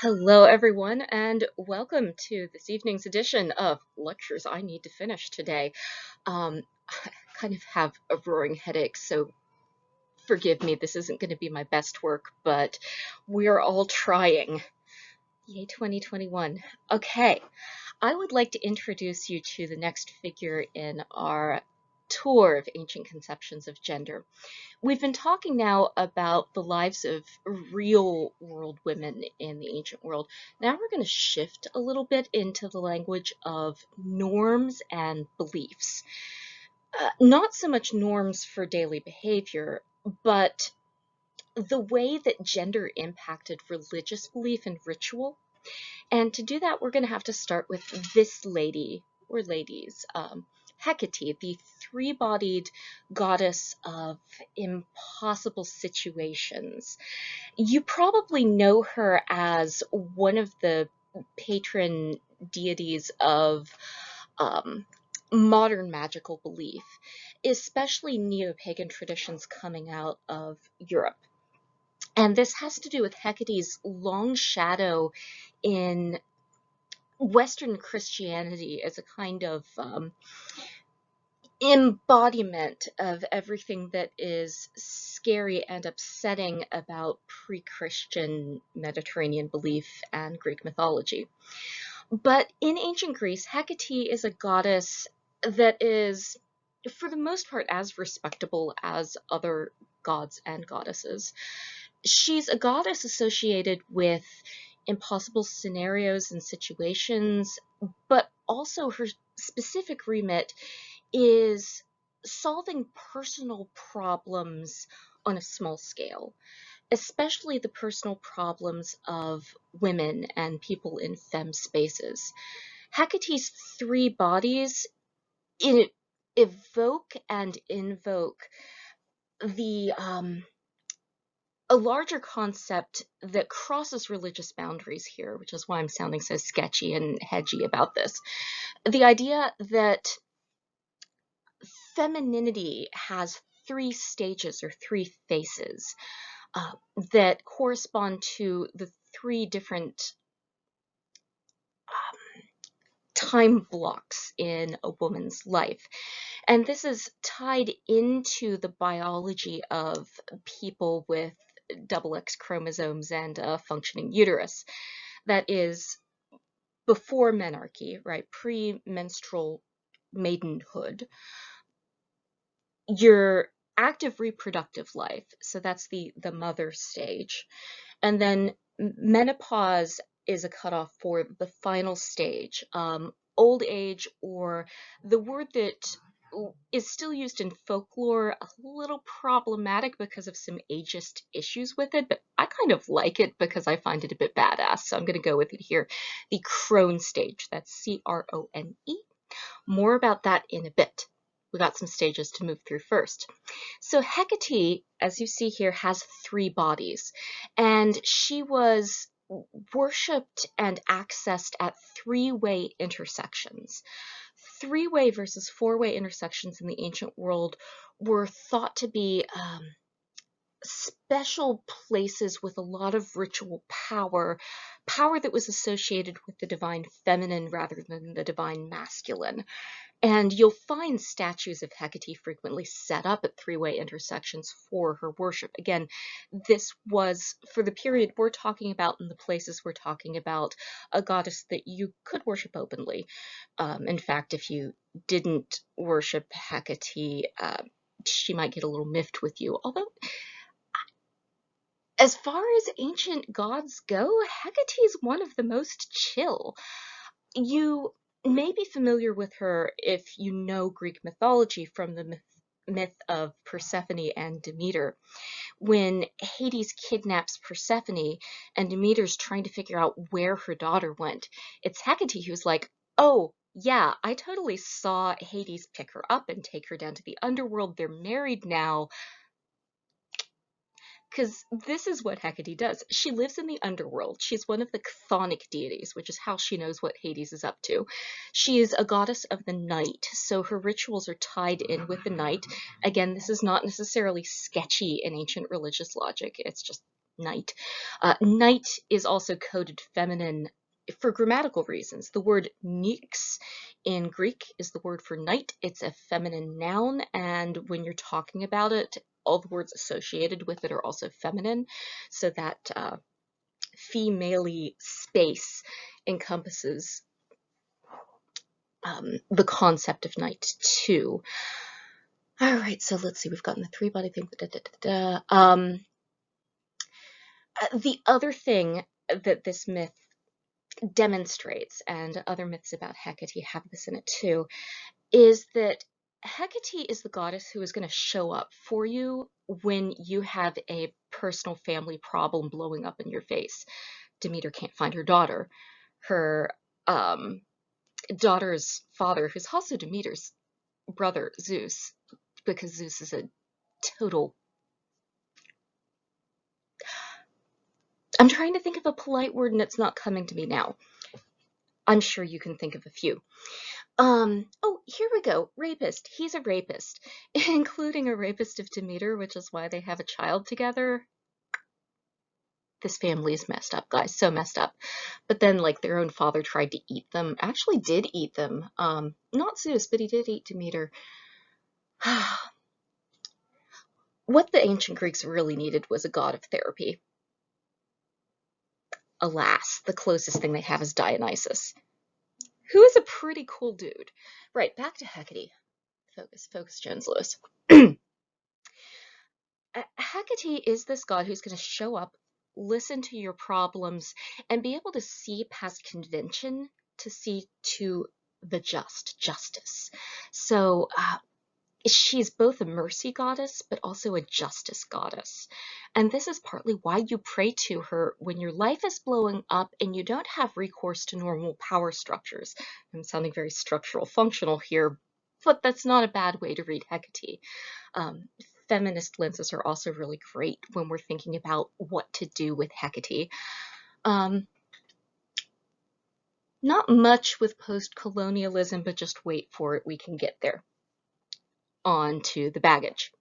Hello, everyone, and welcome to this evening's edition of Lectures I Need to Finish today. I kind of have a roaring headache, so forgive me, this isn't going to be my best work, but we're all trying. Yay, 2021. Okay, I would like to introduce you to the next figure in our tour of ancient conceptions of gender. We've been talking now about the lives of real world women in the ancient world. Now we're going to shift a little bit into the language of norms and beliefs. Not so much norms for daily behavior, but the way that gender impacted religious belief and ritual. And to do that, we're going to have to start with this lady, or ladies, Hecate, the three-bodied goddess of impossible situations. You probably know her as one of the patron deities of um, modern magical belief, especially neo-pagan traditions coming out of Europe. And this has to do with Hecate's long shadow in Western Christianity as a kind of embodiment of everything that is scary and upsetting about pre-Christian Mediterranean belief and Greek mythology. But in ancient Greece, Hecate is a goddess that is, for the most part, as respectable as other gods and goddesses. She's a goddess associated with impossible scenarios and situations, but also her specific remit is solving personal problems on a small scale, especially the personal problems of women and people in femme spaces. Hecate's three bodies evoke and invoke the a larger concept that crosses religious boundaries here, which is why I'm sounding so sketchy and hedgy about this. The idea that femininity has three stages or three faces that correspond to the three different time blocks in a woman's life. And this is tied into the biology of people with double X chromosomes and a functioning uterus. That is before menarche, right? Pre-menstrual maidenhood. Your active reproductive life, so that's the mother stage. And then menopause is a cutoff for the final stage. Old age, or the word that is still used in folklore, a little problematic because of some ageist issues with it, but I kind of like it because I find it a bit badass, so I'm going to go with it here. The Crone stage, that's C-R-O-N-E. More about that in a bit. We got some stages to move through first. So Hecate, as you see here, has three bodies, and she was worshipped and accessed at three-way intersections. Three-way versus four-way intersections in the ancient world were thought to be special places with a lot of ritual power, power that was associated with the divine feminine rather than the divine masculine. And you'll find statues of Hecate frequently set up at three-way intersections for her worship. Again, this was, for the period we're talking about and the places we're talking about, a goddess that you could worship openly. In fact, if you didn't worship Hecate, she might get a little miffed with you. Although, as far as ancient gods go, Hecate is one of the most chill. You may be familiar with her if you know Greek mythology from the myth of Persephone and Demeter. When Hades kidnaps Persephone and Demeter's trying to figure out where her daughter went, it's Hecate who's like, oh, yeah, I totally saw Hades pick her up and take her down to the underworld. They're married now. Because this is what Hecate does. She lives in the underworld. She's one of the chthonic deities, which is how she knows what Hades is up to. She is a goddess of the night, so her rituals are tied in with the night. Again, this is not necessarily sketchy in ancient religious logic. It's just night. Night is also coded feminine for grammatical reasons. The word nix in Greek is the word for night. It's a feminine noun, and when you're talking about it, all the words associated with it are also feminine, so that female-y space encompasses the concept of night too. All right, so let's see. We've gotten the three-body thing. The other thing that this myth demonstrates, and other myths about Hecate have this in it too, is that Hecate is the goddess who is going to show up for you when you have a personal family problem blowing up in your face. Demeter can't find her daughter. Her daughter's father, who's also Demeter's brother, Zeus, because Zeus is a total... I'm trying to think of a polite word and it's not coming to me now. I'm sure you can think of a few. Oh, here we go. Rapist. He's a rapist, including a rapist of Demeter, which is why they have a child together. This family is messed up, guys. So messed up. But then, like, their own father tried to eat them. Actually did eat them. Not Zeus, but he did eat Demeter. What the ancient Greeks really needed was a god of therapy. Alas, the closest thing they have is Dionysus, who is a pretty cool dude. Right, back to Hecate. Focus, Jones Lewis. Hecate is this god who's going to show up, listen to your problems, and be able to see past convention to see to the justice. So she's both a mercy goddess, but also a justice goddess. And this is partly why you pray to her when your life is blowing up and you don't have recourse to normal power structures. I'm sounding very structural functional here, but that's not a bad way to read Hecate. Feminist lenses are also really great when we're thinking about what to do with Hecate. Not much with post-colonialism, but just wait for it, we can get there. On to the baggage.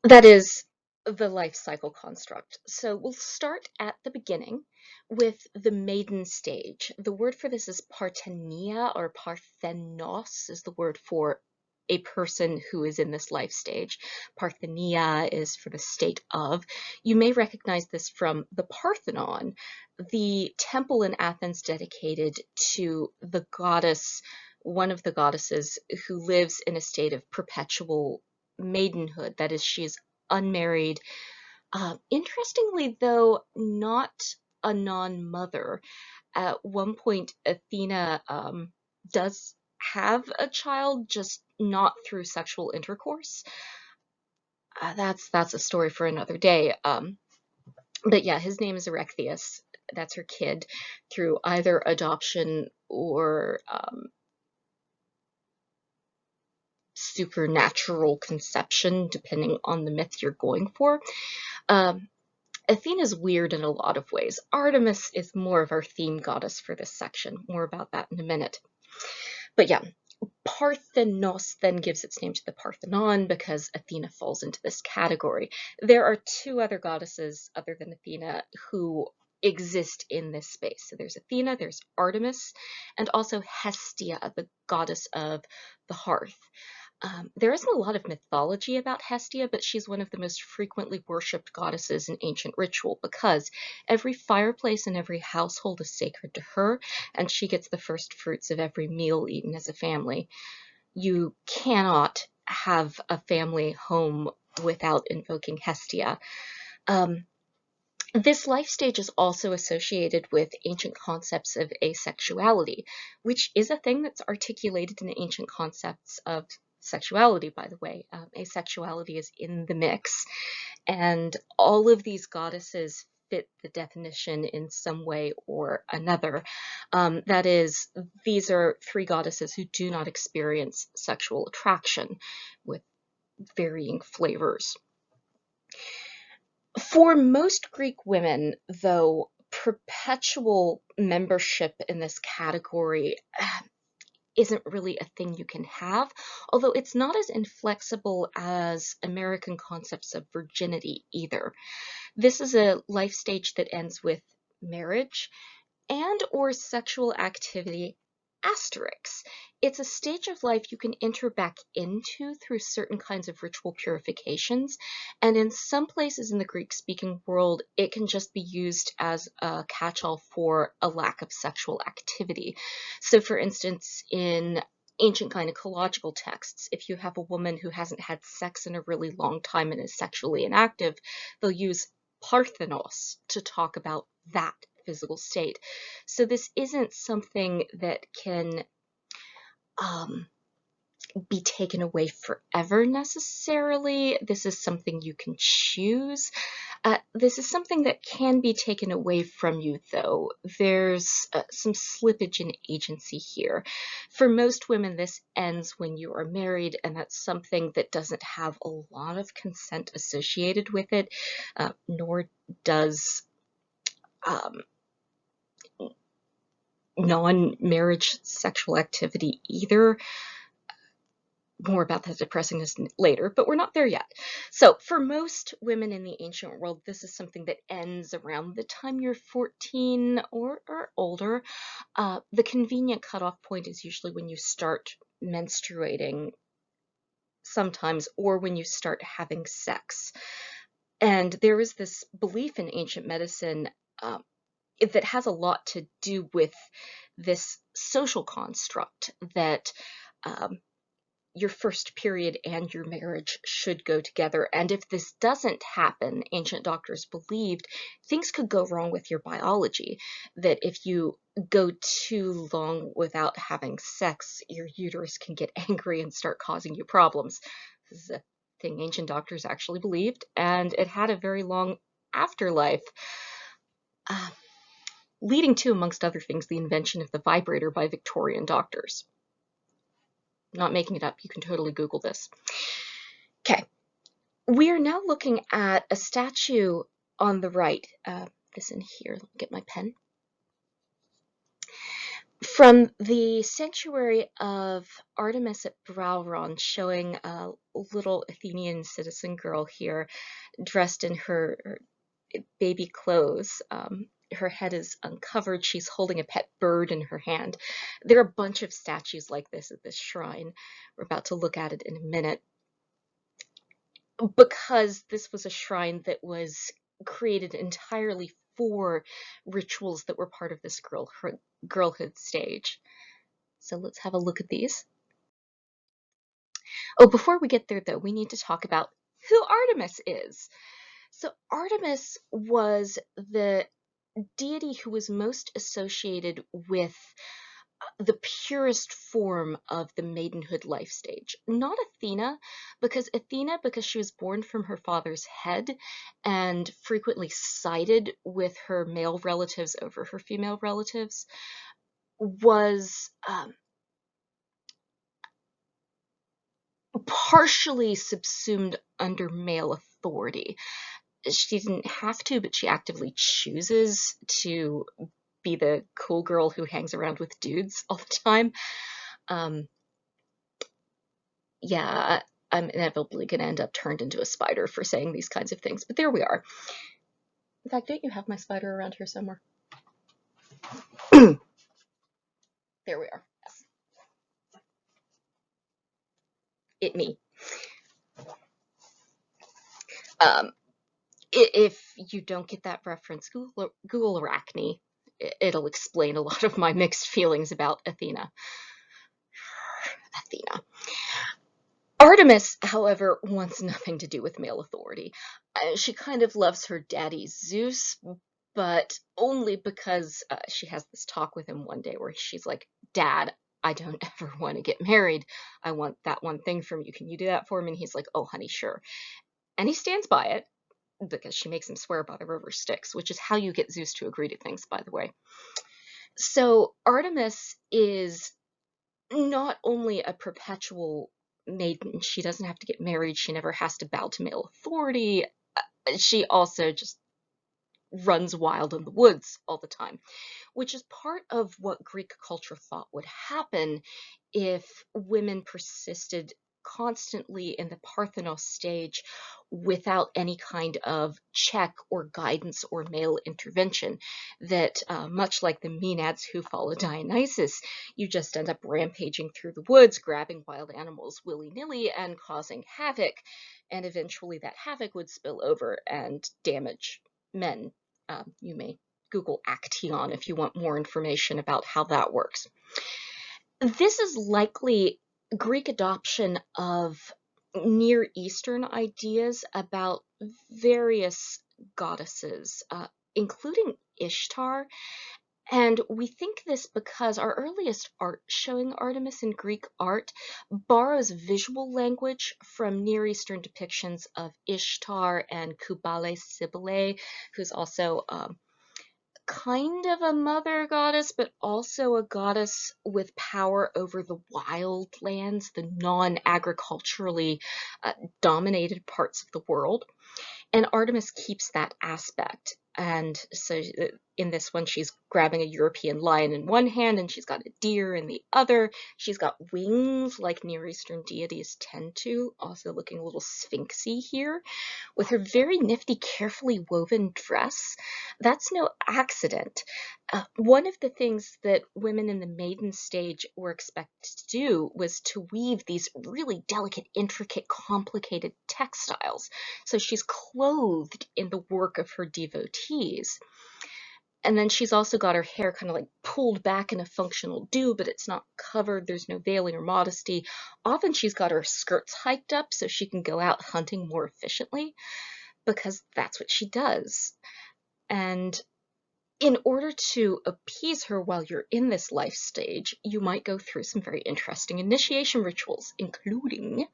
That is the life cycle construct. So we'll start at the beginning with the maiden stage. The word for this is parthenia, or parthenos is the word for a person who is in this life stage. Parthenia is for the state of. You may recognize this from the Parthenon, the temple in Athens dedicated to the goddess, one of the goddesses who lives in a state of perpetual maidenhood. That is, she is unmarried. Interestingly, though, not a non-mother. At one point, Athena does have a child, just not through sexual intercourse. That's a story for another day. But yeah, his name is Erechtheus. That's her kid, through either adoption or supernatural conception, depending on the myth you're going for. Athena's weird in a lot of ways. Artemis is more of our theme goddess for this section. More about that in a minute. But yeah, Parthenos then gives its name to the Parthenon because Athena falls into this category. There are two other goddesses other than Athena who exist in this space. So there's Athena, there's Artemis, and also Hestia, the goddess of the hearth. There isn't a lot of mythology about Hestia, but she's one of the most frequently worshipped goddesses in ancient ritual because every fireplace in every household is sacred to her, and she gets the first fruits of every meal eaten as a family. You cannot have a family home without invoking Hestia. This life stage is also associated with ancient concepts of asexuality, which is a thing that's articulated in the ancient concepts of sexuality, by the way. Asexuality is in the mix, and all of these goddesses fit the definition in some way or another. That is, these are three goddesses who do not experience sexual attraction, with varying flavors. For most Greek women, though, perpetual membership in this category isn't really a thing you can have, although it's not as inflexible as American concepts of virginity either. This is a life stage that ends with marriage and or sexual activity asterisks. It's a stage of life you can enter back into through certain kinds of ritual purifications, and in some places in the Greek-speaking world, it can just be used as a catch-all for a lack of sexual activity. So for instance, in ancient gynecological texts, if you have a woman who hasn't had sex in a really long time and is sexually inactive, they'll use parthenos to talk about that physical state. So this isn't something that can be taken away forever necessarily. This is something you can choose. This is something that can be taken away from you, though. There's some slippage in agency here. For most women, this ends when you are married, and that's something that doesn't have a lot of consent associated with it, nor does non-marriage sexual activity either. More about that depressingness later, but we're not there yet. So for most women in the ancient world, this is something that ends around the time you're 14 or older. The convenient cutoff point is usually when you start menstruating sometimes, or when you start having sex. And there is this belief in ancient medicine that has a lot to do with this social construct that your first period and your marriage should go together. And if this doesn't happen, ancient doctors believed things could go wrong with your biology, that if you go too long without having sex, your uterus can get angry and start causing you problems. This is a thing ancient doctors actually believed, and it had a very long afterlife. Leading to, amongst other things, the invention of the vibrator by Victorian doctors. Not making it up, you can totally Google this. Okay, we are now looking at a statue on the right. This in here, let me get my pen. From the sanctuary of Artemis at Brauron, showing a little Athenian citizen girl here, dressed in her baby clothes. Her head is uncovered. She's holding a pet bird in her hand. There are a bunch of statues like this at this shrine. We're about to look at it in a minute. Because this was a shrine that was created entirely for rituals that were part of this girlhood stage. So let's have a look at these. Oh, before we get there, though, we need to talk about who Artemis is. So Artemis was the deity who was most associated with the purest form of the maidenhood life stage. Not Athena, because she was born from her father's head and frequently sided with her male relatives over her female relatives, was partially subsumed under male authority. She didn't have to, but she actively chooses to be the cool girl who hangs around with dudes all the time. Yeah, I'm inevitably going to end up turned into a spider for saying these kinds of things, but there we are. In fact, don't you have my spider around here somewhere? There we are. Yes. It me. If you don't get that reference, Google Arachne. It'll explain a lot of my mixed feelings about Athena. Artemis, however, wants nothing to do with male authority. She kind of loves her daddy Zeus, but only because she has this talk with him one day where she's like, Dad, I don't ever want to get married. I want that one thing from you. Can you do that for me? And he's like, oh, honey, sure. And he stands by it because she makes him swear by the river Styx, which is how you get Zeus to agree to things, by the way. So Artemis is not only a perpetual maiden, she doesn't have to get married, she never has to bow to male authority, she also just runs wild in the woods all the time, which is part of what Greek culture thought would happen if women persisted constantly in the Parthenos stage without any kind of check or guidance or male intervention. That, much like the Maenads who follow Dionysus, you just end up rampaging through the woods, grabbing wild animals willy nilly and causing havoc. And eventually that havoc would spill over and damage men. You may Google Action if you want more information about how that works. This is likely Greek adoption of Near Eastern ideas about various goddesses, including Ishtar. And we think this because our earliest art showing Artemis in Greek art borrows visual language from Near Eastern depictions of Ishtar and Kubale Cybele, who's also kind of a mother goddess, but also a goddess with power over the wild lands, the non-agriculturally dominated parts of the world. And Artemis keeps that aspect. And so in this one, she's grabbing a European lion in one hand and she's got a deer in the other. She's got wings like Near Eastern deities tend to, also looking a little sphinxy here, with her very nifty, carefully woven dress. That's no accident. One of the things that women in the maiden stage were expected to do was to weave these really delicate, intricate, complicated textiles. So she's clothed in the work of her devotees. And then she's also got her hair kind of like pulled back in a functional do, but it's not covered. There's no veiling or modesty. Often she's got her skirts hiked up so she can go out hunting more efficiently, because that's what she does. And in order to appease her while you're in this life stage, you might go through some very interesting initiation rituals, including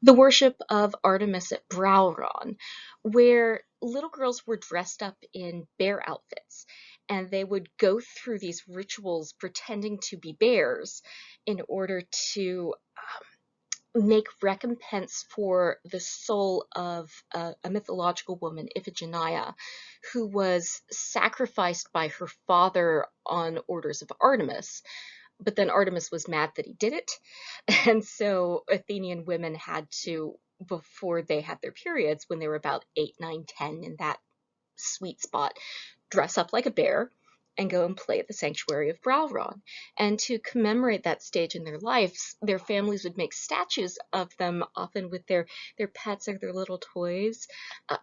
the worship of Artemis at Brauron, where little girls were dressed up in bear outfits, and they would go through these rituals pretending to be bears in order to make recompense for the soul of a mythological woman, Iphigenia, who was sacrificed by her father on orders of Artemis. But then Artemis was mad that he did it. And so Athenian women had to, before they had their periods, when they were about 8, 9, 10, in that sweet spot, dress up like a bear and go and play at the sanctuary of Brauron. And to commemorate that stage in their lives, their families would make statues of them, often with their pets or their little toys.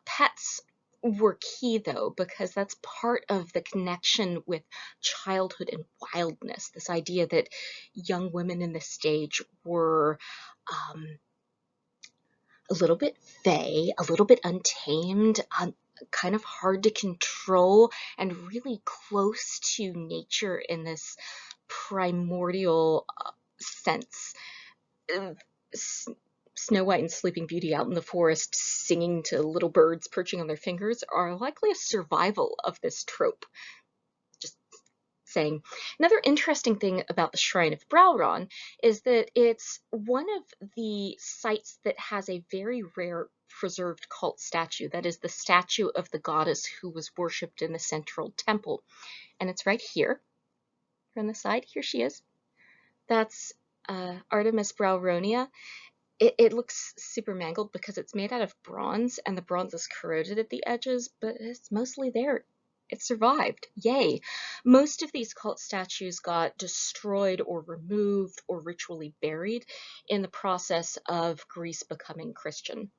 Pets were key, though, because that's part of the connection with childhood and wildness. This idea that young women in this stage were a little bit fey, a little bit untamed, kind of hard to control, and really close to nature in this primordial sense. Snow White and Sleeping Beauty out in the forest singing to little birds perching on their fingers are likely a survival of this trope. Just saying. Another interesting thing about the Shrine of Brauron is that it's one of the sites that has a very rare preserved cult statue. That is the statue of the goddess who was worshipped in the central temple. And it's right here on the side. Here she is. That's Artemis Brauronia. It looks super mangled because it's made out of bronze and the bronze is corroded at the edges, but it's mostly there. It survived. Yay. Most of these cult statues got destroyed or removed or ritually buried in the process of Greece becoming Christian.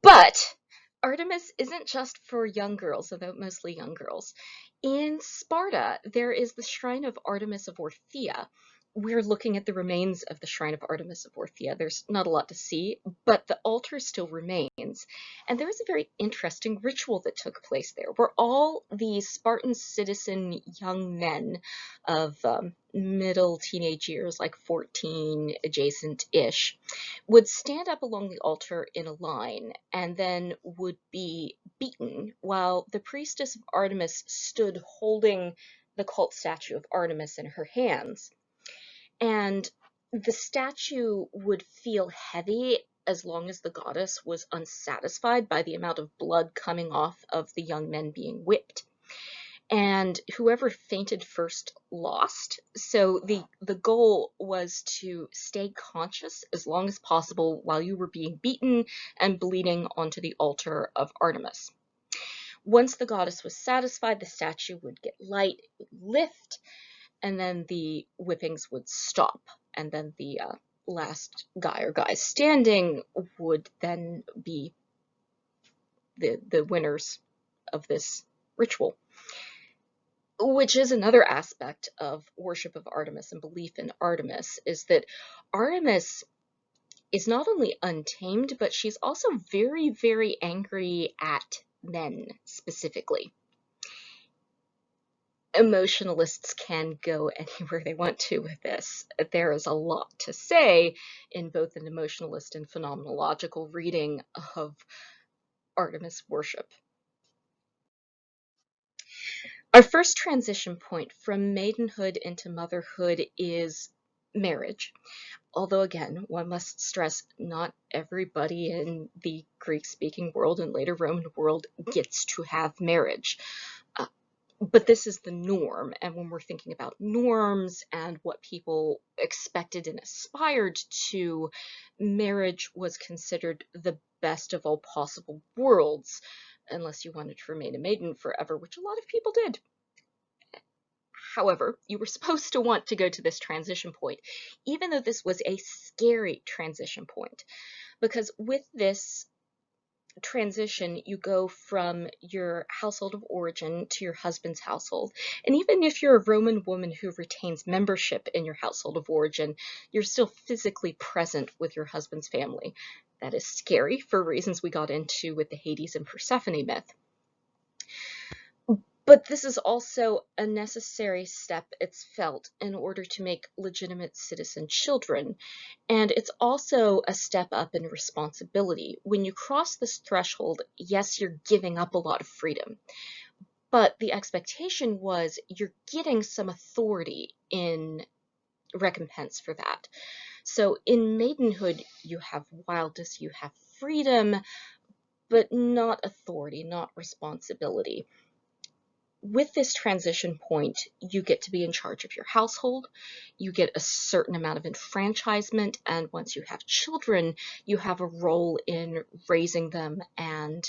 But Artemis isn't just for young girls, although mostly young girls. In Sparta, there is the Shrine of Artemis of Orthia. We're looking at the remains of the Shrine of Artemis of Orthia. There's not a lot to see, but the altar still remains. And there was a very interesting ritual that took place there, where all the Spartan citizen young men of middle teenage years, like 14 adjacent-ish, would stand up along the altar in a line and then would be beaten while the priestess of Artemis stood holding the cult statue of Artemis in her hands. And the statue would feel heavy as long as the goddess was unsatisfied by the amount of blood coming off of the young men being whipped. And whoever fainted first lost. So the goal was to stay conscious as long as possible while you were being beaten and bleeding onto the altar of Artemis. Once the goddess was satisfied, the statue would get light, it would lift, and then the whippings would stop. And then the last guy or guys standing would then be the winners of this ritual. Which is another aspect of worship of Artemis and belief in Artemis, is that Artemis is not only untamed, but she's also very, very angry at men specifically. Emotionalists can go anywhere they want to with this. There is a lot to say in both an emotionalist and phenomenological reading of Artemis worship. Our first transition point from maidenhood into motherhood is marriage. Although, again, one must stress not everybody in the Greek-speaking world and later Roman world gets to have marriage. But this is the norm, and when we're thinking about norms and what people expected and aspired to, marriage was considered the best of all possible worlds, unless you wanted to remain a maiden forever, which a lot of people did. However, you were supposed to want to go to this transition point, even though this was a scary transition point, because with this transition, you go from your household of origin to your husband's household. And even if you're a Roman woman who retains membership in your household of origin, you're still physically present with your husband's family. That is scary for reasons we got into with the Hades and Persephone myth. But this is also a necessary step, it's felt, in order to make legitimate citizen children. And it's also a step up in responsibility. When you cross this threshold, yes, you're giving up a lot of freedom. But the expectation was you're getting some authority in recompense for that. So in maidenhood, you have wildness, you have freedom, but not authority, not responsibility. With this transition point, you get to be in charge of your household, you get a certain amount of enfranchisement, and once you have children, you have a role in raising them and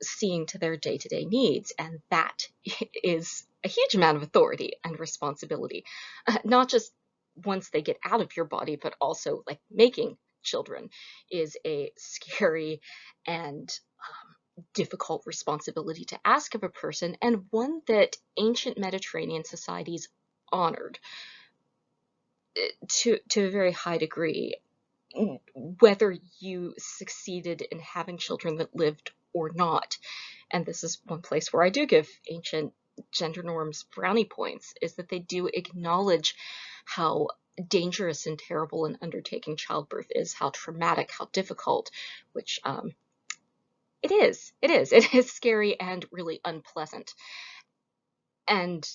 seeing to their day-to-day needs, and that is a huge amount of authority and responsibility, not just once they get out of your body, but also like making children is a scary and difficult responsibility to ask of a person, and one that ancient Mediterranean societies honored to a very high degree, whether you succeeded in having children that lived or not. And this is one place where I do give ancient gender norms brownie points, is that they do acknowledge how dangerous and terrible an undertaking childbirth is, how traumatic, how difficult, which it is scary and really unpleasant. And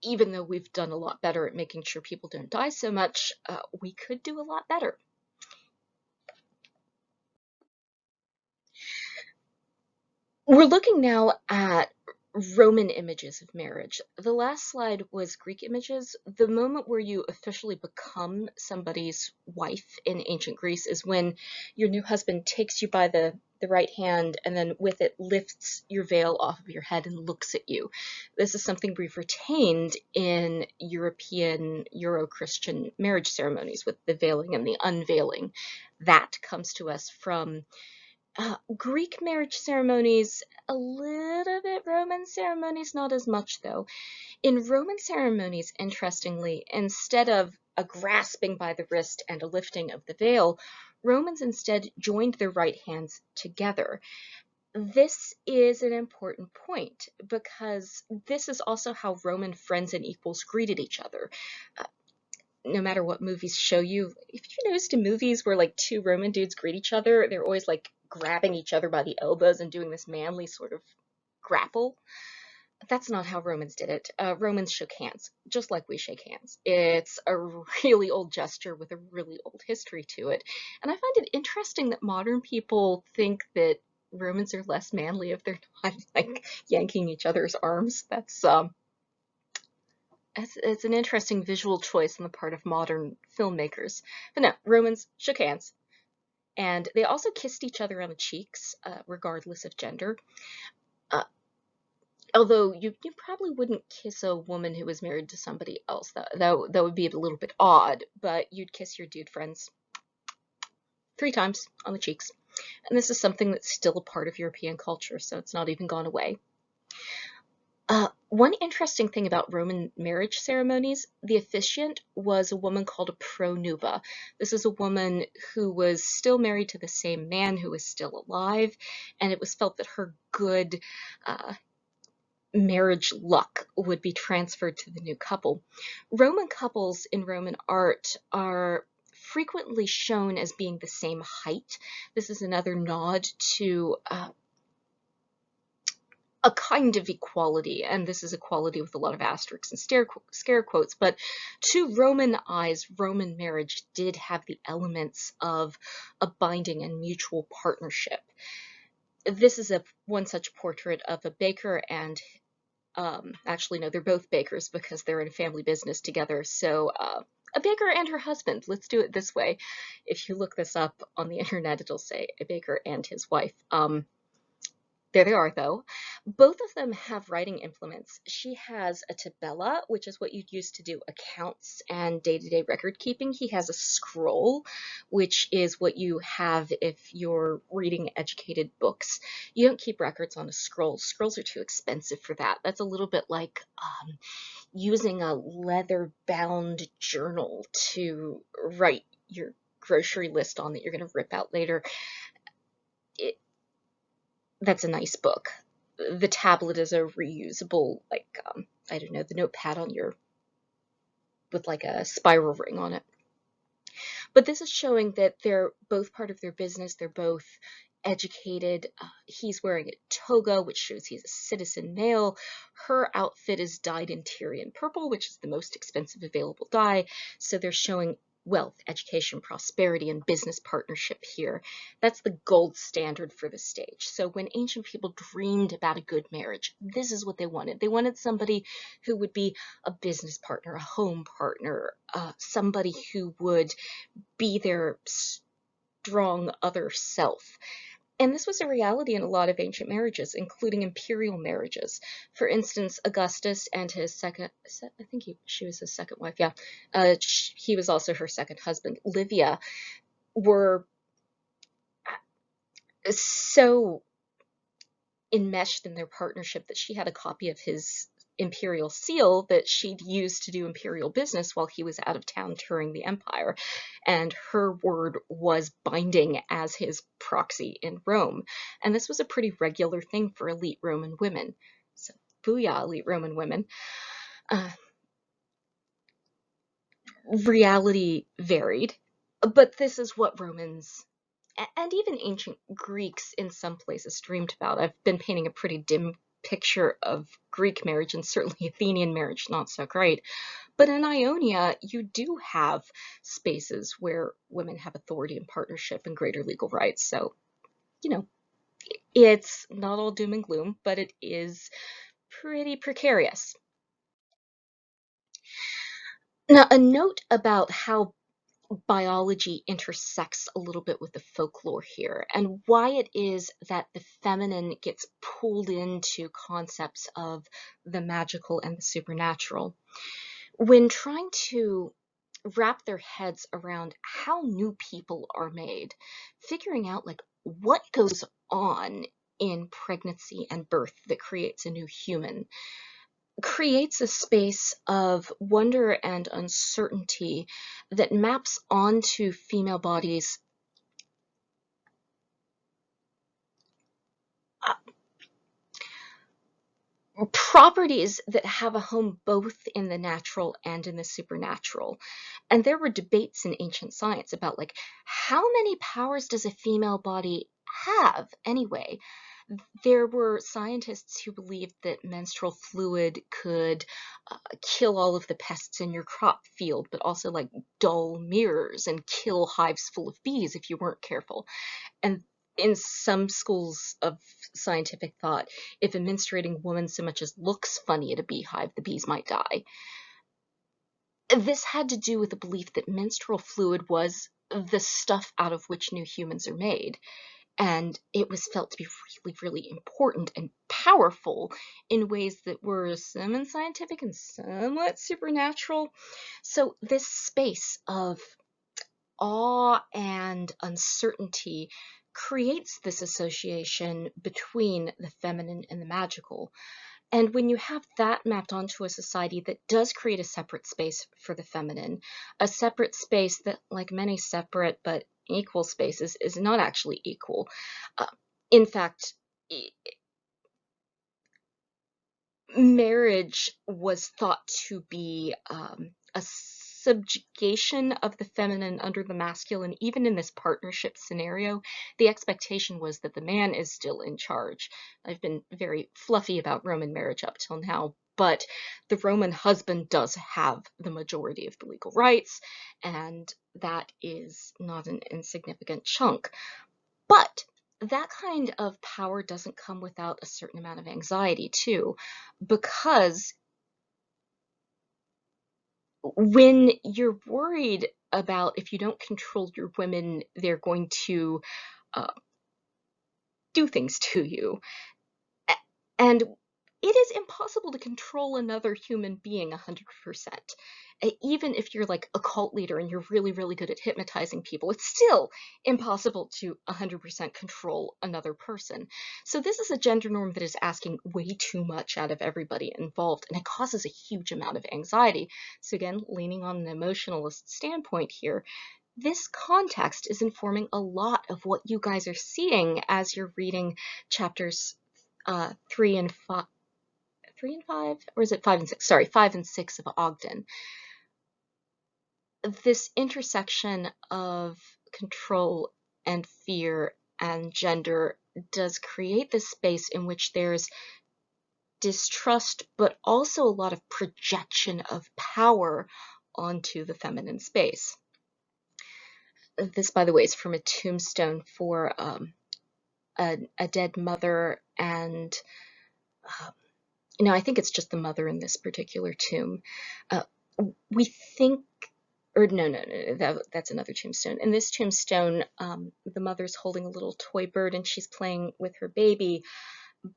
even though we've done a lot better at making sure people don't die so much, we could do a lot better. We're looking now at Roman images of marriage. The last slide was Greek images. The moment where you officially become somebody's wife in ancient Greece is when your new husband takes you by the right hand and then with it lifts your veil off of your head and looks at you. This is something we've retained in European Euro-Christian marriage ceremonies with the veiling and the unveiling. That comes to us from Greek marriage ceremonies, a little bit Roman ceremonies, not as much though. In Roman ceremonies, interestingly, instead of a grasping by the wrist and a lifting of the veil, Romans instead joined their right hands together. This is an important point because this is also how Roman friends and equals greeted each other. No matter what movies show you, if you noticed in movies where like two Roman dudes greet each other, they're always like grabbing each other by the elbows and doing this manly sort of grapple. That's not how Romans did it. Romans shook hands, just like we shake hands. It's a really old gesture with a really old history to it. And I find it interesting that modern people think that Romans are less manly if they're not like yanking each other's arms. It's an interesting visual choice on the part of modern filmmakers. But no, Romans shook hands. And they also kissed each other on the cheeks, regardless of gender. Uh, Although you probably wouldn't kiss a woman who was married to somebody else. That would be a little bit odd, but you'd kiss your dude friends 3 times on the cheeks. And this is something that's still a part of European culture, so it's not even gone away. One interesting thing about Roman marriage ceremonies, the officiant was a woman called a pronuba. This is a woman who was still married to the same man who was still alive, and it was felt that her good marriage luck would be transferred to the new couple. Roman couples in Roman art are frequently shown as being the same height. This is another nod to a kind of equality, and this is equality with a lot of asterisks and scare quotes, but to Roman eyes, Roman marriage did have the elements of a binding and mutual partnership. This is one such portrait of a baker and actually, no, they're both bakers because they're in a family business together. So a baker and her husband. Let's do it this way. If you look this up on the internet, it'll say a baker and his wife. There they are, though. Both of them have writing implements. She has a tabella, which is what you'd use to do accounts and day-to-day record keeping. He has a scroll, which is what you have if you're reading educated books. You don't keep records on a scroll. Scrolls are too expensive for that. That's a little bit like using a leather-bound journal to write your grocery list on that you're going to rip out later. That's a nice book. The tablet is a reusable, like, I don't know, the notepad on with like a spiral ring on it. But this is showing that they're both part of their business. They're both educated. He's wearing a toga, which shows he's a citizen male. Her outfit is dyed in Tyrian purple, which is the most expensive available dye. So they're showing wealth, education, prosperity, and business partnership here. That's the gold standard for the stage. So when ancient people dreamed about a good marriage, this is what they wanted. They wanted somebody who would be a business partner, a home partner, somebody who would be their strong other self. And this was a reality in a lot of ancient marriages, including imperial marriages. For instance, Augustus and his second, I think she was his second wife, yeah. He was also her second husband, Livia, were so enmeshed in their partnership that she had a copy of his imperial seal that she'd used to do imperial business while he was out of town touring the empire. And her word was binding as his proxy in Rome. And this was a pretty regular thing for elite Roman women. So, booyah, elite Roman women. Reality varied, but this is what Romans and even ancient Greeks in some places dreamed about. I've been painting a pretty dim picture of Greek marriage, and certainly Athenian marriage, not so great. But in Ionia, you do have spaces where women have authority and partnership and greater legal rights. So, it's not all doom and gloom, but it is pretty precarious. Now, a note about how biology intersects a little bit with the folklore here and why it is that the feminine gets pulled into concepts of the magical and the supernatural. When trying to wrap their heads around how new people are made, figuring out like what goes on in pregnancy and birth that creates a new human creates a space of wonder and uncertainty that maps onto female bodies properties that have a home both in the natural and in the supernatural. And there were debates in ancient science about like how many powers does a female body have anyway? There were scientists who believed that menstrual fluid could kill all of the pests in your crop field, but also like dull mirrors and kill hives full of bees if you weren't careful. And in some schools of scientific thought, if a menstruating woman so much as looks funny at a beehive, the bees might die. This had to do with the belief that menstrual fluid was the stuff out of which new humans are made. And it was felt to be really, really important and powerful in ways that were some unscientific and somewhat supernatural. So, this space of awe and uncertainty creates this association between the feminine and the magical. And when you have that mapped onto a society that does create a separate space for the feminine, a separate space that, like many separate but equal spaces, is not actually equal. Uh, in fact, marriage was thought to be a subjugation of the feminine under the masculine. Even in this partnership scenario, the expectation was that the man is still in charge. I've been very fluffy about Roman marriage up till now, but the Roman husband does have the majority of the legal rights, and that is not an insignificant chunk. But that kind of power doesn't come without a certain amount of anxiety, too, because when you're worried about if you don't control your women, they're going to uh, do things to you. And it is impossible to control another human being 100%. Even if you're like a cult leader and you're really, really good at hypnotizing people, it's still impossible to 100% control another person. So this is a gender norm that is asking way too much out of everybody involved, and it causes a huge amount of anxiety. So again, leaning on an emotionalist standpoint here, this context is informing a lot of what you guys are seeing as you're reading chapters 3 and 5, 3 and 5, or is it 5 and 6? Sorry, 5 and 6 of Ogden. This intersection of control and fear and gender does create this space in which there's distrust, but also a lot of projection of power onto the feminine space. This, by the way, is from a tombstone for a dead mother, and I think it's just the mother in this particular tomb. Uh, we think, or no, that's another tombstone. In this tombstone, the mother's holding a little toy bird and she's playing with her baby,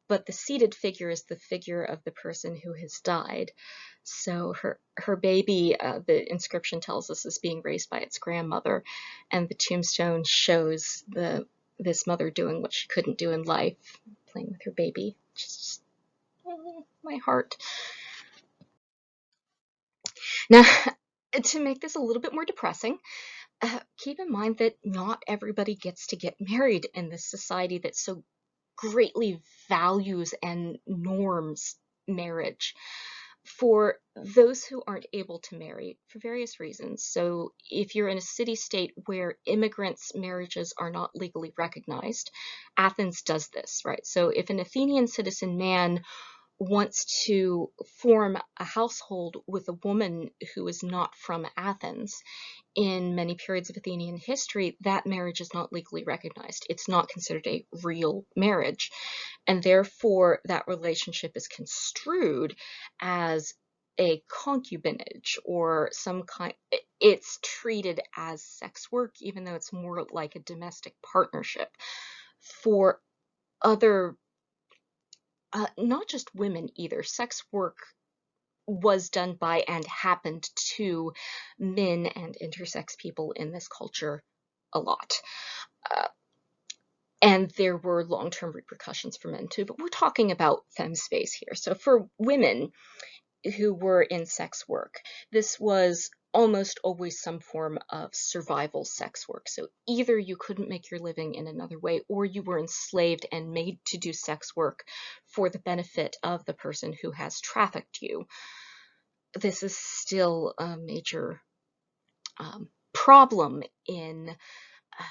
but the seated figure is the figure of the person who has died. So her baby, the inscription tells us, is being raised by its grandmother, and the tombstone shows this mother doing what she couldn't do in life, playing with her baby. Just my heart. Now, to make this a little bit more depressing, keep in mind that not everybody gets to get married in this society that so greatly values and norms marriage. For those who aren't able to marry for various reasons, so if you're in a city-state where immigrants' marriages are not legally recognized, Athens does this, right? So if an Athenian citizen man wants to form a household with a woman who is not from Athens, in many periods of Athenian history, that marriage is not legally recognized. It's not considered a real marriage. And therefore, that relationship is construed as a concubinage or some kind. It's treated as sex work, even though it's more like a domestic partnership. For other, not just women either, sex work was done by and happened to men and intersex people in this culture a lot. Uh, and there were long-term repercussions for men too, but we're talking about femme space here. So for women who were in sex work, this was almost always some form of survival sex work. So either you couldn't make your living in another way, or you were enslaved and made to do sex work for the benefit of the person who has trafficked you. This is still a major problem in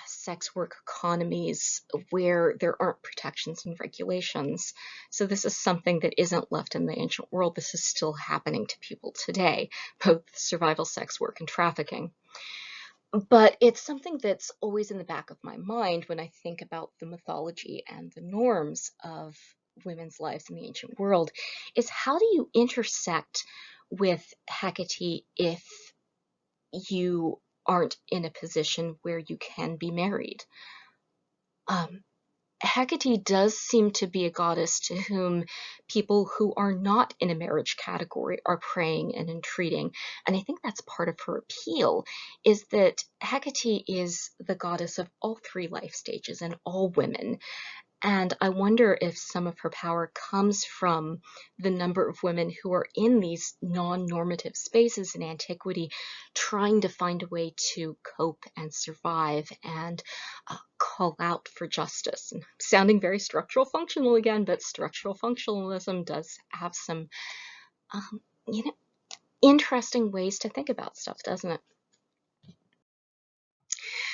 sex work economies where there aren't protections and regulations. So this is something that isn't left in the ancient world. This is still happening to people today, both survival sex work and trafficking. But it's something that's always in the back of my mind when I think about the mythology and the norms of women's lives in the ancient world, is how do you intersect with Hecate if you aren't in a position where you can be married? Um, Hecate does seem to be a goddess to whom people who are not in a marriage category are praying and entreating. And I think that's part of her appeal, is that Hecate is the goddess of all three life stages and all women. And I wonder if some of her power comes from the number of women who are in these non-normative spaces in antiquity, trying to find a way to cope and survive and call out for justice. And sounding very structural functional again, but structural functionalism does have some, um, you know, interesting ways to think about stuff, doesn't it?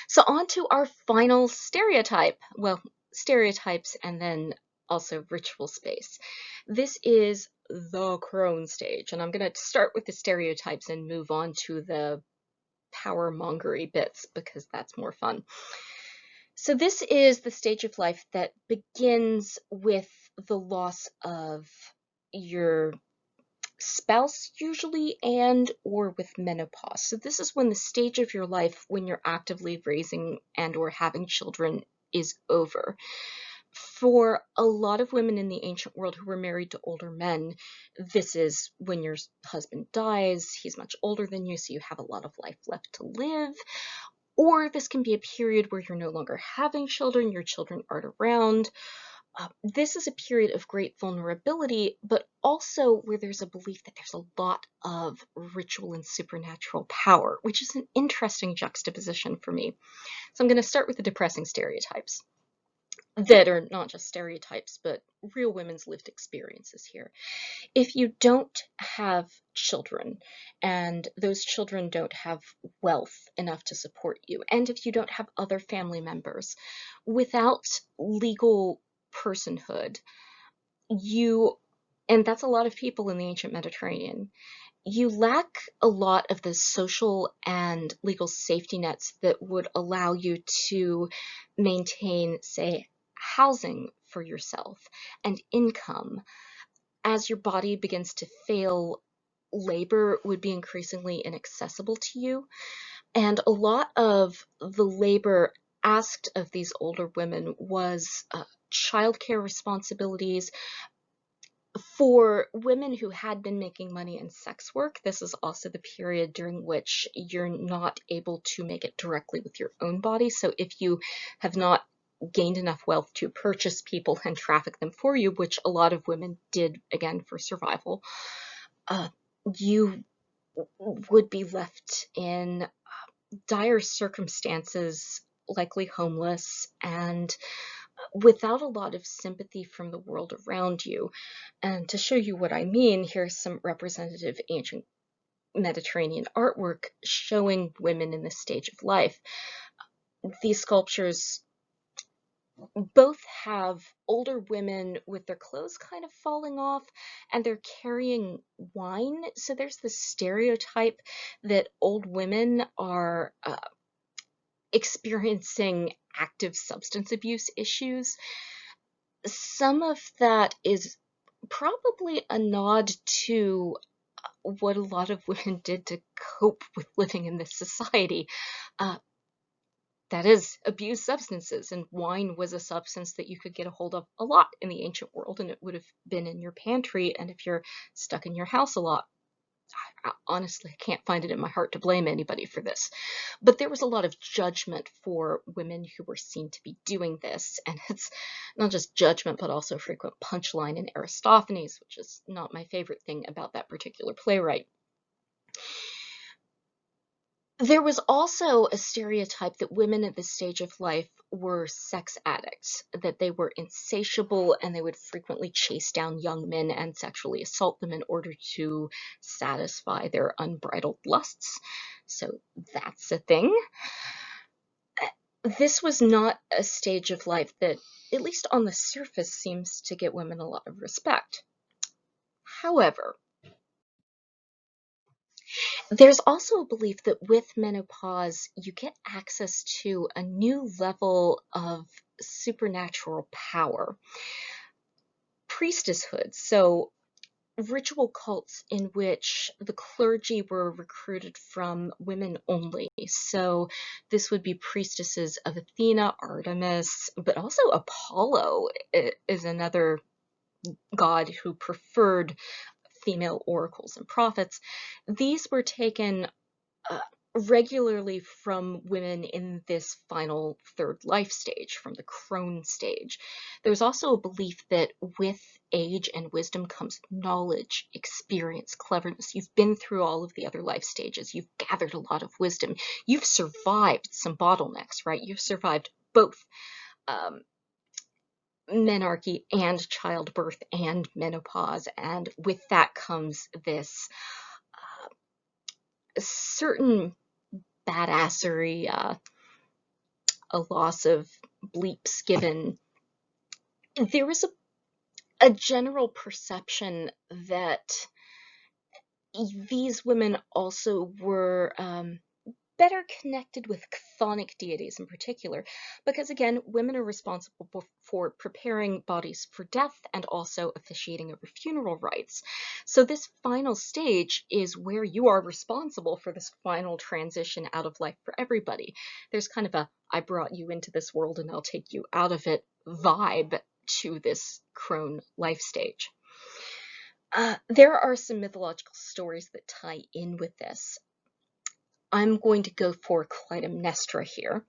So on to our final stereotype. Well, stereotypes and then also ritual space. This is the Crone stage, and I'm going to start with the stereotypes and move on to the power mongery bits because that's more fun. So this is the stage of life that begins with the loss of your spouse usually and or with menopause. So this is when the stage of your life when you're actively raising and or having children is over. For a lot of women in the ancient world who were married to older men, this is when your husband dies, he's much older than you, so you have a lot of life left to live. Or this can be a period where you're no longer having children, your children aren't around. This is a period of great vulnerability, but also where there's a belief that there's a lot of ritual and supernatural power, which is an interesting juxtaposition for me. So I'm going to start with the depressing stereotypes that are not just stereotypes, but real women's lived experiences here. If you don't have children and those children don't have wealth enough to support you, and if you don't have other family members, without legal personhood, you, and that's a lot of people in the ancient Mediterranean, you lack a lot of the social and legal safety nets that would allow you to maintain, say, housing for yourself and income. As your body begins to fail, labor would be increasingly inaccessible to you. And a lot of the labor asked of these older women was childcare responsibilities. For women who had been making money in sex work, this is also the period during which you're not able to make it directly with your own body. So if you have not gained enough wealth to purchase people and traffic them for you, which a lot of women did again for survival, uh, you would be left in dire circumstances, likely homeless, and without a lot of sympathy from the world around you. And to show you what I mean, here's some representative ancient Mediterranean artwork showing women in this stage of life. These sculptures both have older women with their clothes kind of falling off and they're carrying wine. So there's this stereotype that old women are experiencing active substance abuse issues. Some of that is probably a nod to what a lot of women did to cope with living in this society. Uh, that is, abuse substances, and wine was a substance that you could get a hold of a lot in the ancient world, and it would have been in your pantry, and if you're stuck in your house a lot, honestly, I can't find it in my heart to blame anybody for this. But there was a lot of judgment for women who were seen to be doing this, and it's not just judgment, but also frequent punchline in Aristophanes, which is not my favorite thing about that particular playwright. There was also a stereotype that women at this stage of life were sex addicts, that they were insatiable and they would frequently chase down young men and sexually assault them in order to satisfy their unbridled lusts. So that's a thing. This was not a stage of life that, at least on the surface, seems to get women a lot of respect. However, there's also a belief that with menopause, you get access to a new level of supernatural power, priestesshood. So, ritual cults in which the clergy were recruited from women only. So, this would be priestesses of Athena, Artemis, but also Apollo is another god who preferred female oracles and prophets. These were taken uh, regularly from women in this final third life stage, from the crone stage. There's also a belief that with age and wisdom comes knowledge, experience, cleverness. You've been through all of the other life stages. You've gathered a lot of wisdom. You've survived some bottlenecks, right? You've survived both um, menarche and childbirth and menopause. And with that comes this certain badassery, a loss of bleeps given. There was a general perception that these women also were better connected with chthonic deities in particular, because again, women are responsible for preparing bodies for death and also officiating over funeral rites. So this final stage is where you are responsible for this final transition out of life for everybody. There's kind of a I brought you into this world and I'll take you out of it vibe to this crone life stage. There are some mythological stories that tie in with this. I'm going to go for Clytemnestra here.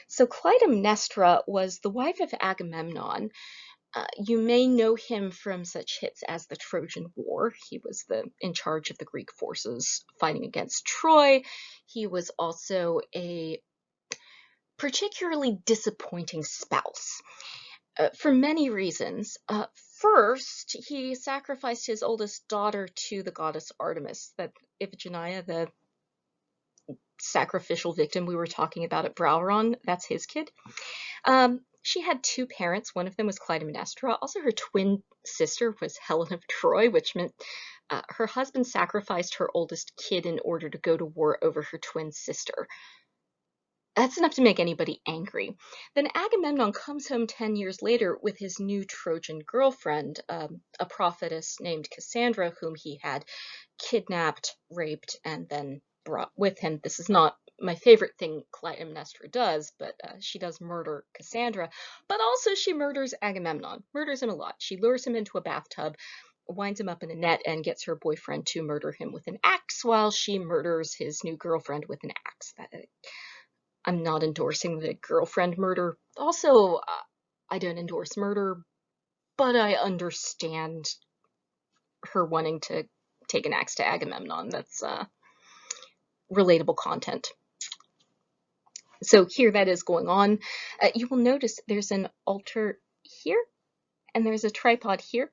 So Clytemnestra was the wife of Agamemnon. You may know him from such hits as the Trojan War. He was in charge of the Greek forces fighting against Troy. He was also a particularly disappointing spouse for many reasons. First, he sacrificed his oldest daughter to the goddess Artemis, that Iphigenia, the sacrificial victim we were talking about at Browron, that's his kid. She had two parents. One of them was Clytemnestra. Also, her twin sister was Helen of Troy, which meant her husband sacrificed her oldest kid in order to go to war over her twin sister. That's enough to make anybody angry. Then Agamemnon comes home 10 years later with his new Trojan girlfriend, a prophetess named Cassandra, whom he had kidnapped, raped, and then brought with him. This is not my favorite thing Clytemnestra does, but she does murder Cassandra, but also she murders Agamemnon, murders him a lot. She lures him into a bathtub, winds him up in a net, and gets her boyfriend to murder him with an axe while she murders his new girlfriend with an axe. I'm not endorsing the girlfriend murder. Also, I don't endorse murder, but I understand her wanting to take an axe to Agamemnon. That's relatable content. So here that is going on. You will notice there's an altar here, and there's a tripod here.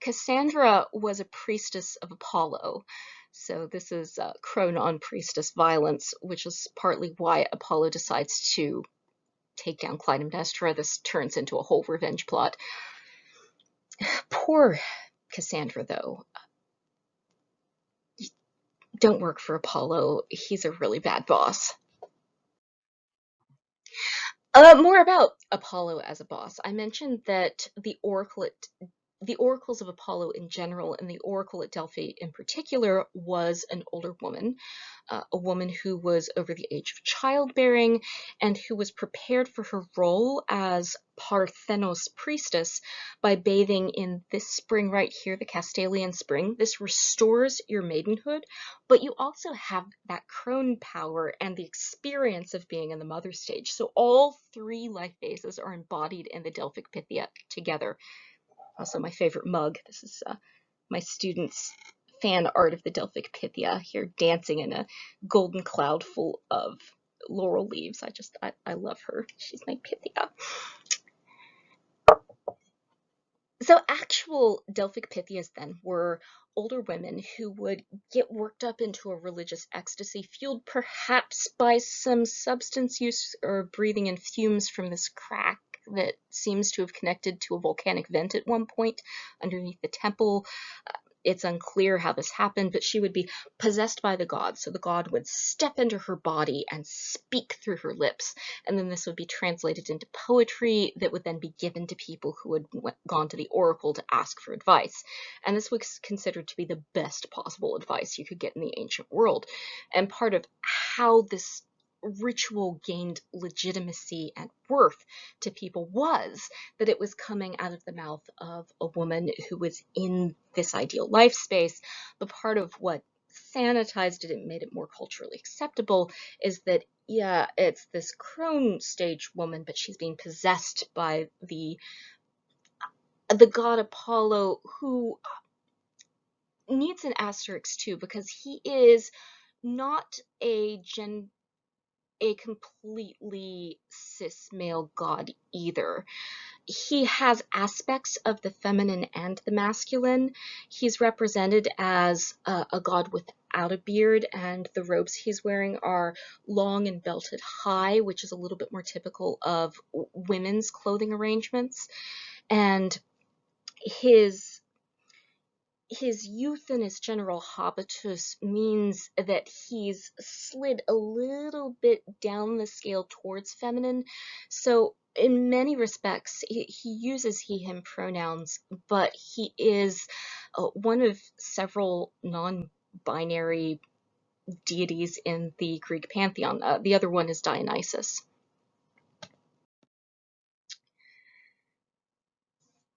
Cassandra was a priestess of Apollo. So this is Crone on priestess violence, which is partly why Apollo decides to take down Clytemnestra. This turns into a whole revenge plot. Poor Cassandra, though. Don't work for Apollo. He's a really bad boss. More about Apollo as a boss. I mentioned that the oracles of Apollo in general and the oracle at Delphi in particular was an older woman, a woman who was over the age of childbearing and who was prepared for her role as Parthenos priestess by bathing in this spring right here, the Castalian spring. This restores your maidenhood, but you also have that crone power and the experience of being in the mother stage. So all three life phases are embodied in the Delphic Pythia together. Also, my favorite mug. This is my students' fan art of the Delphic Pythia here dancing in a golden cloud full of laurel leaves. I love her. She's my Pythia. So actual Delphic Pythias then were older women who would get worked up into a religious ecstasy, fueled perhaps by some substance use or breathing in fumes from this crack that seems to have connected to a volcanic vent at one point underneath the temple. It's unclear how this happened, but she would be possessed by the god. So the god would step into her body and speak through her lips. And then this would be translated into poetry that would then be given to people who had gone to the oracle to ask for advice. And this was considered to be the best possible advice you could get in the ancient world. And part of how this ritual gained legitimacy and worth to people was that it was coming out of the mouth of a woman who was in this ideal life space. But part of what sanitized it and made it more culturally acceptable is that, yeah, it's this crone stage woman, but she's being possessed by the god Apollo, who needs an asterisk too, because he is not a completely cis male god either. He has aspects of the feminine and the masculine. He's represented as a god without a beard, and the robes he's wearing are long and belted high, which is a little bit more typical of women's clothing arrangements. And his his youth and his general habitus means that he's slid a little bit down the scale towards feminine. So in many respects, he uses he, him pronouns, but he is one of several non-binary deities in the Greek pantheon. The other one is Dionysus.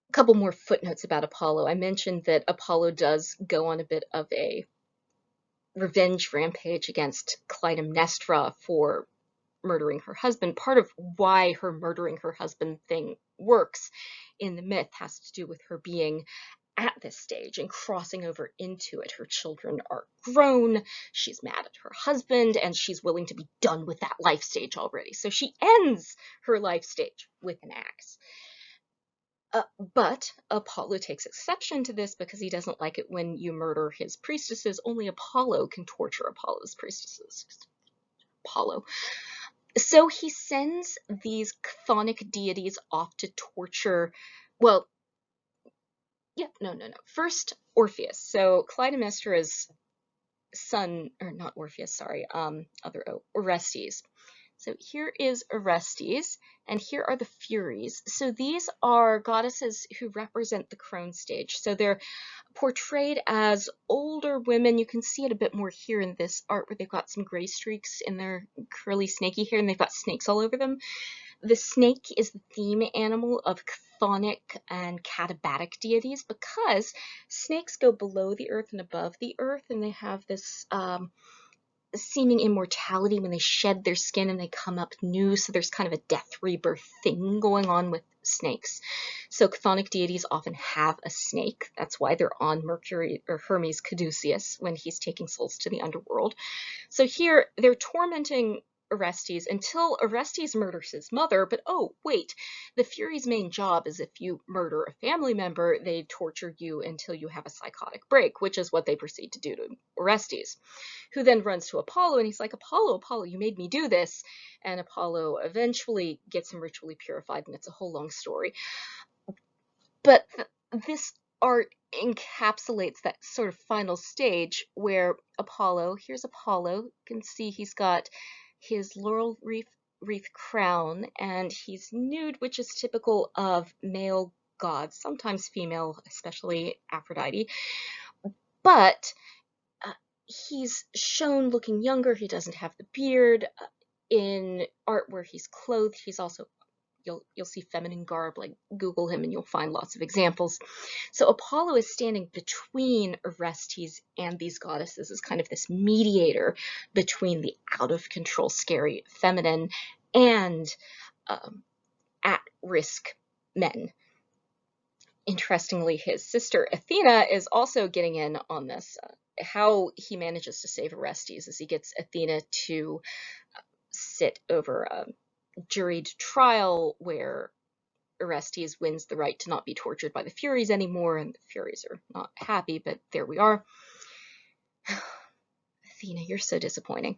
A couple more footnotes about Apollo. I mentioned that Apollo does go on a bit of a revenge rampage against Clytemnestra for murdering her husband. Part of why her murdering her husband thing works in the myth has to do with her being at this stage and crossing over into it. Her children are grown, she's mad at her husband, and she's willing to be done with that life stage already. So she ends her life stage with an axe. But Apollo takes exception to this because he doesn't like it when you murder his priestesses. Only Apollo can torture Apollo's priestesses. Apollo. So he sends these chthonic deities off to torture. Well, yeah, no. First, Orpheus. So Clytemnestra's son, or not Orpheus, sorry, Orestes. So here is Orestes, and here are the Furies. So these are goddesses who represent the crone stage. So they're portrayed as older women. You can see it a bit more here in this art where they've got some gray streaks in their curly snaky hair, and they've got snakes all over them. The snake is the theme animal of chthonic and katabatic deities because snakes go below the earth and above the earth, and they have this seeming immortality when they shed their skin and they come up new. So there's kind of a death rebirth thing going on with snakes. So chthonic deities often have a snake. That's why they're on Mercury or Hermes Caduceus when he's taking souls to the underworld. So here they're tormenting Orestes until Orestes murders his mother. But oh, wait, the Furies' main job is if you murder a family member, they torture you until you have a psychotic break, which is what they proceed to do to Orestes, who then runs to Apollo and he's like, Apollo, you made me do this. And Apollo eventually gets him ritually purified, and it's a whole long story. But this art encapsulates that sort of final stage where Apollo, here's Apollo, you can see he's got his laurel wreath crown, and he's nude, which is typical of male gods, sometimes female, especially Aphrodite. But he's shown looking younger. He doesn't have the beard. In art where he's clothed, he's also you'll see feminine garb. Like Google him and you'll find lots of examples. So Apollo is standing between Orestes and these goddesses as kind of this mediator between the out of control, scary feminine and at risk men. Interestingly, his sister Athena is also getting in on this. How he manages to save Orestes is he gets Athena to sit over a juried trial where Orestes wins the right to not be tortured by the Furies anymore, and the Furies are not happy, but there we are. Athena, you're so disappointing.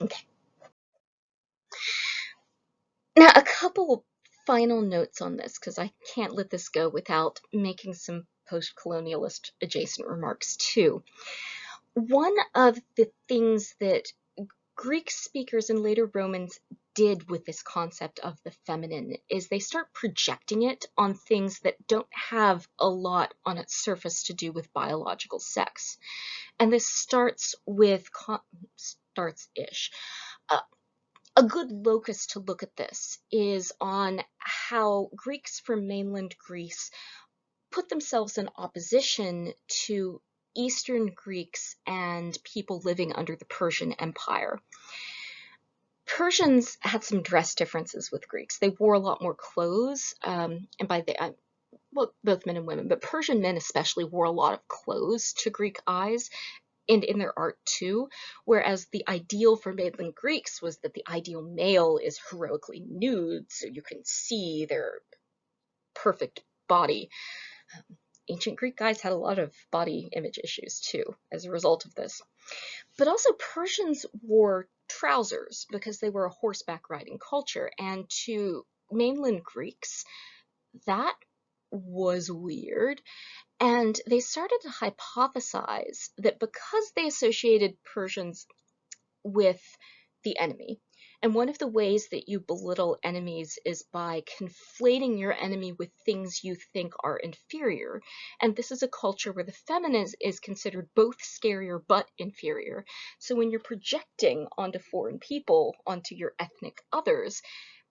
Okay. Now, a couple final notes on this, because I can't let this go without making some post-colonialist adjacent remarks too. One of the things that Greek speakers and later Romans did with this concept of the feminine is they start projecting it on things that don't have a lot on its surface to do with biological sex. And this starts with, starts-ish. A good locus to look at this is on how Greeks from mainland Greece put themselves in opposition to Eastern Greeks and people living under the Persian Empire. Persians had some dress differences with Greeks. They wore a lot more clothes, and by the well, both men and women, but Persian men especially wore a lot of clothes to Greek eyes, and in their art too, whereas the ideal for mainland Greeks was that the ideal male is heroically nude, so you can see their perfect body. Ancient Greek guys had a lot of body image issues too as a result of this. But also Persians wore trousers because they were a horseback riding culture, and to mainland Greeks, that was weird. And they started to hypothesize that because they associated Persians with the enemy, and one of the ways that you belittle enemies is by conflating your enemy with things you think are inferior. And this is a culture where the feminine is considered both scarier but inferior. So when you're projecting onto foreign people, onto your ethnic others,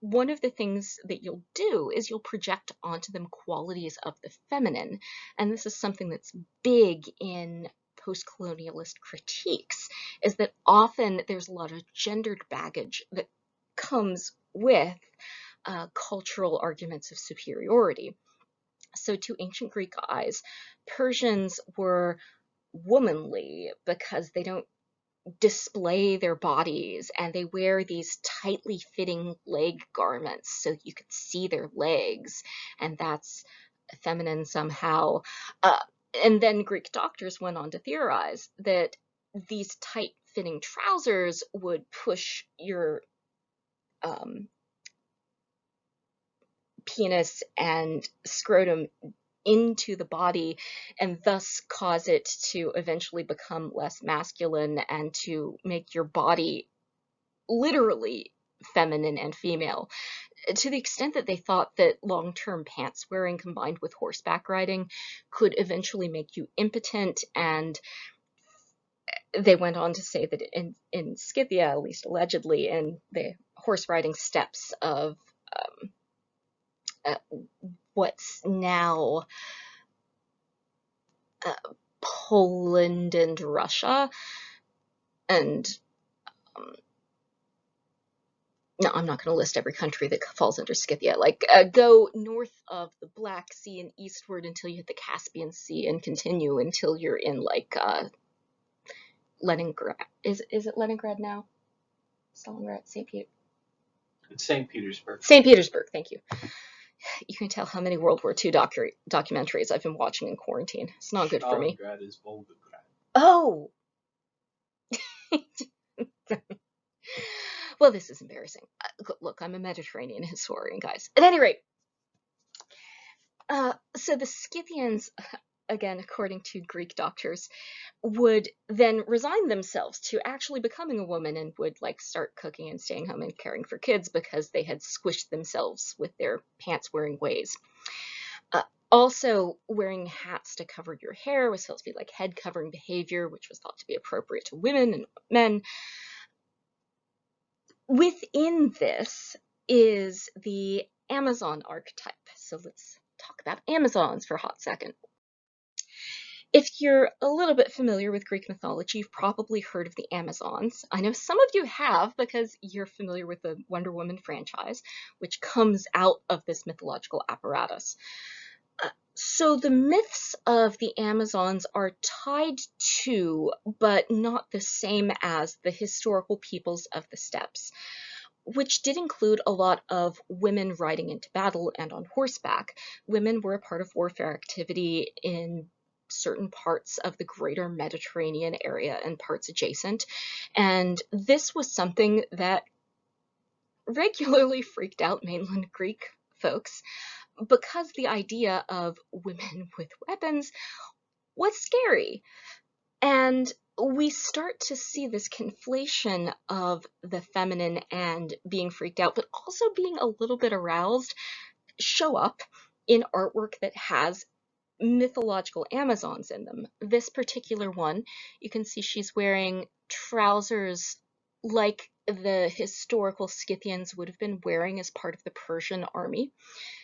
one of the things that you'll do is you'll project onto them qualities of the feminine. And this is something that's big in post-colonialist critiques, is that often there's a lot of gendered baggage that comes with cultural arguments of superiority. So to ancient Greek eyes, Persians were womanly because they don't display their bodies, and they wear these tightly fitting leg garments so you could see their legs, and that's feminine somehow. And then Greek doctors went on to theorize that these tight fitting trousers would push your penis and scrotum into the body and thus cause it to eventually become less masculine and to make your body literally feminine and female, to the extent that they thought that long-term pants wearing combined with horseback riding could eventually make you impotent. And they went on to say that in Scythia, at least allegedly, in the horse riding steppes of what's now Poland and Russia, and no, I'm not going to list every country that falls under Scythia. Like, go north of the Black Sea and eastward until you hit the Caspian Sea, and continue until you're in, like, Leningrad. Is it Leningrad now? Stalingrad? St. Peter? It's St. Petersburg. St. Petersburg, thank you. You can tell how many World War II documentaries I've been watching in quarantine. It's not good for me. Stalingrad is Volgograd. Oh! Well, this is embarrassing. Look, I'm a Mediterranean historian, guys. At any rate, so the Scythians, again, according to Greek doctors, would then resign themselves to actually becoming a woman and would, like, start cooking and staying home and caring for kids because they had squished themselves with their pants-wearing ways. Also, wearing hats to cover your hair was supposed to be like head-covering behavior, which was thought to be appropriate to women and men. Within this is the Amazon archetype. So let's talk about Amazons for a hot second. If you're a little bit familiar with Greek mythology, you've probably heard of the Amazons. I know some of you have because you're familiar with the Wonder Woman franchise, which comes out of this mythological apparatus. So the myths of the Amazons are tied to, but not the same as, the historical peoples of the steppes. which did include a lot of women riding into battle and on horseback. Women were a part of warfare activity in certain parts of the greater Mediterranean area and parts adjacent. And this was something that regularly freaked out mainland Greek folks because the idea of women with weapons was scary. And we start to see this conflation of the feminine and being freaked out, but also being a little bit aroused, show up in artwork that has mythological Amazons in them. This particular one, you can see she's wearing trousers like the historical Scythians would have been wearing as part of the Persian army.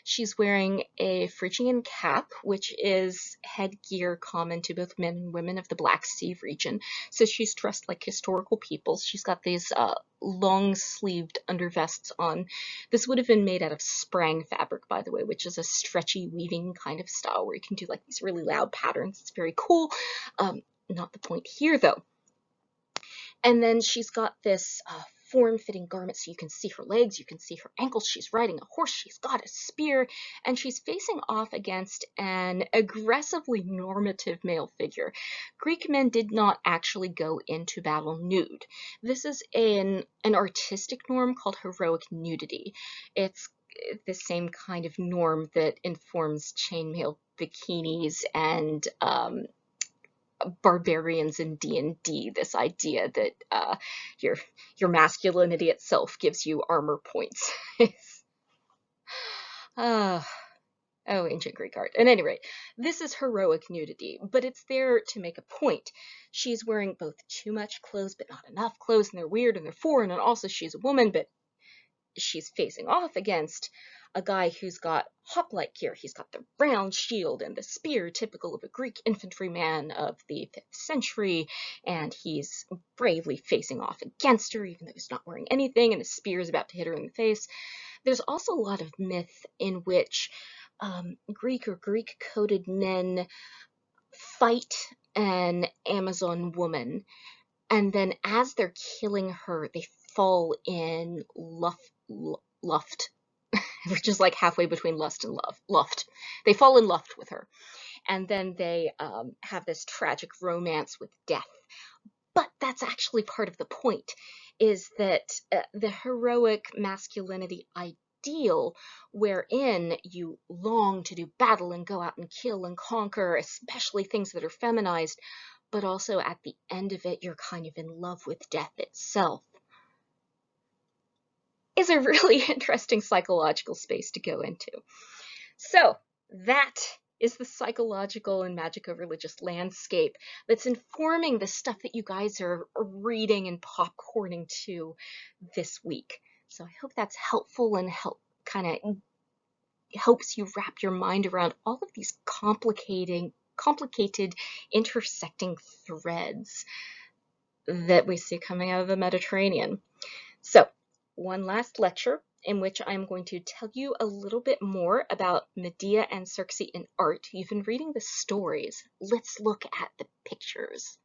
She's wearing a Phrygian cap, which is headgear common to both men and women of the Black Sea region. So she's dressed like historical peoples. She's got these long-sleeved undervests on. This would have been made out of sprang fabric, by the way, which is a stretchy weaving kind of style where you can do like these really loud patterns. It's very cool. Not the point here, though. And then she's got this form-fitting garment so you can see her legs, you can see her ankles. She's riding a horse, she's got a spear, and she's facing off against an aggressively normative male figure. Greek men did not actually go into battle nude. This is an artistic norm called heroic nudity. It's the same kind of norm that informs chainmail bikinis and barbarians in D&D, this idea that your masculinity itself gives you armor points. uh, oh, ancient Greek art. At any rate, this is heroic nudity, but it's there to make a point. She's wearing both too much clothes but not enough clothes, and they're weird and they're foreign, and also she's a woman, but she's facing off against a guy who's got hoplite gear. He's got the round shield and the spear, typical of a Greek infantryman of the 5th century, and he's bravely facing off against her, even though he's not wearing anything, and his spear is about to hit her in the face. There's also a lot of myth in which Greek or Greek-coded men fight an Amazon woman, and then as they're killing her, they fall in luft, which is like halfway between lust and love. Luft. They fall in luft with her, and then they have this tragic romance with death. But that's actually part of the point, is that the heroic masculinity ideal wherein you long to do battle and go out and kill and conquer, especially things that are feminized, but also at the end of it, you're kind of in love with death itself, is a really interesting psychological space to go into. So that is the psychological and magico-religious landscape that's informing the stuff that you guys are reading and popcorning to this week. So I hope that's helpful and helps you wrap your mind around all of these complicated, intersecting threads that we see coming out of the Mediterranean. So, one last lecture in which I'm going to tell you a little bit more about Medea and Circe in art. You've been reading the stories. Let's look at the pictures.